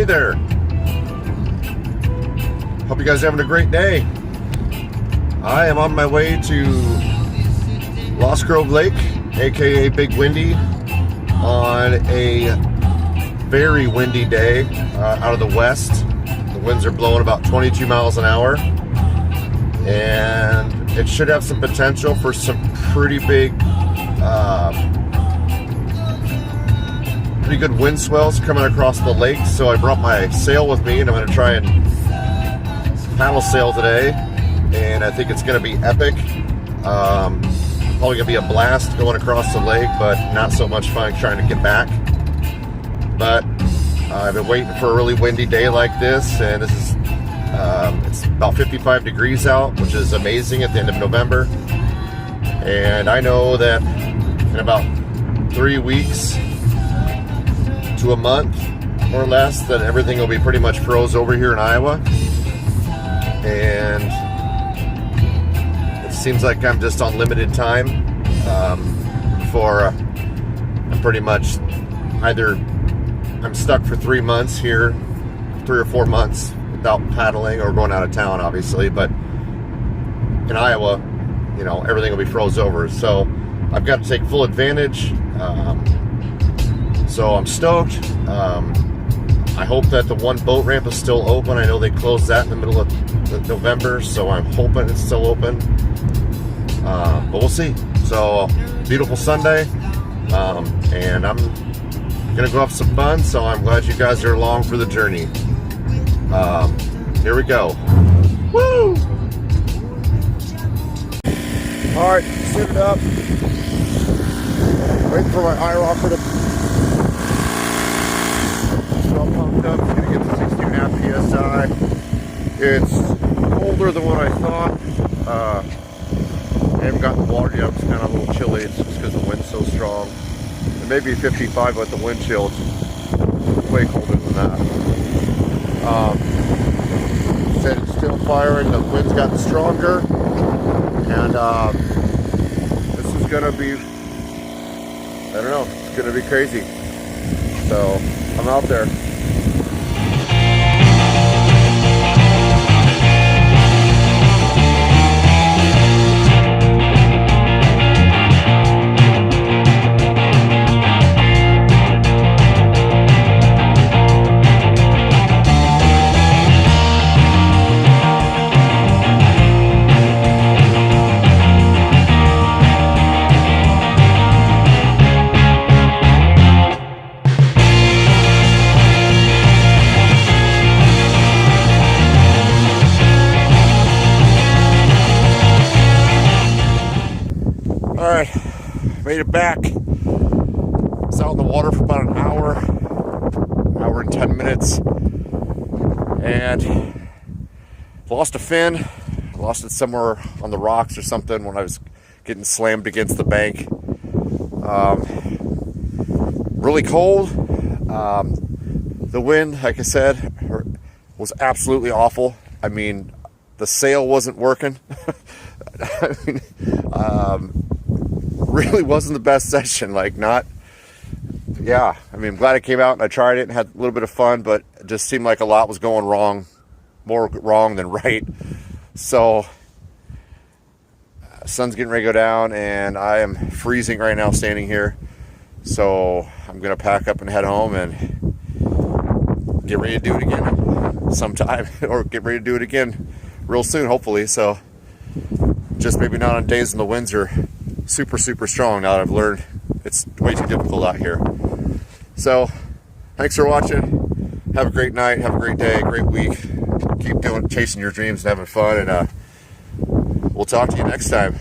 Hey there. Hope you guys are having a great day. I am on my way to Lost Grove Lake, aka Big Windy, on a very windy day out of the west. The winds are blowing about 22 miles an hour, and it should have some potential for some pretty big pretty good wind swells coming across the lake. So I brought my sail with me, and I'm going to try and paddle sail today, and I think it's going to be epic. Probably going to be a blast going across the lake, but not so much fun trying to get back. But I've been waiting for a really windy day like this, and this is it's about 55 degrees out, which is amazing at the end of November. And I know that in about 3 weeks to a month or less that everything will be pretty much froze over here in Iowa. And it seems like I'm just on limited time for I'm pretty much either I'm stuck for 3 months here, 3 or 4 months without paddling or going out of town, obviously. But in Iowa, you know, everything will be froze over. So I've got to take full advantage. So I'm stoked. I hope that the one boat ramp is still open. I know they closed that in the middle of November, so I'm hoping it's still open. But we'll see. So beautiful Sunday, and I'm gonna go have some fun. So I'm glad you guys are along for the journey. Here we go. Woo! All right, suited up. Waiting for my eye rocker to all pumped up. It's gonna get to 16.5 psi. It's colder than what I thought. I haven't gotten the water yet. It's kind of a little chilly. It's just because the wind's so strong. It may be 55 with the wind chill. It's way colder than that. Said it's still firing. The wind's gotten stronger, and this is gonna be, I don't know, it's gonna be crazy. So I'm out there. Alright, made it back. Was out in the water for about an hour and 10 minutes, and lost a fin. Lost it somewhere on the rocks or something when I was getting slammed against the bank. Really cold. The wind, like I said, was absolutely awful. I mean, the sail wasn't working. I mean, really wasn't the best session. Like, not, yeah, I mean, I'm glad I came out and I tried it and had a little bit of fun, but it just seemed like a lot was going wrong, more wrong than right. So sun's getting ready to go down, and I am freezing right now standing here. So I'm gonna pack up and head home and get ready to do it again sometime, or get ready to do it again real soon, hopefully. So just maybe not on days when the winds are super strong. Now that I've learned it's way too difficult out here. So thanks for watching. Have a great night, have a great day, great week. Keep chasing your dreams and having fun, and we'll talk to you next time.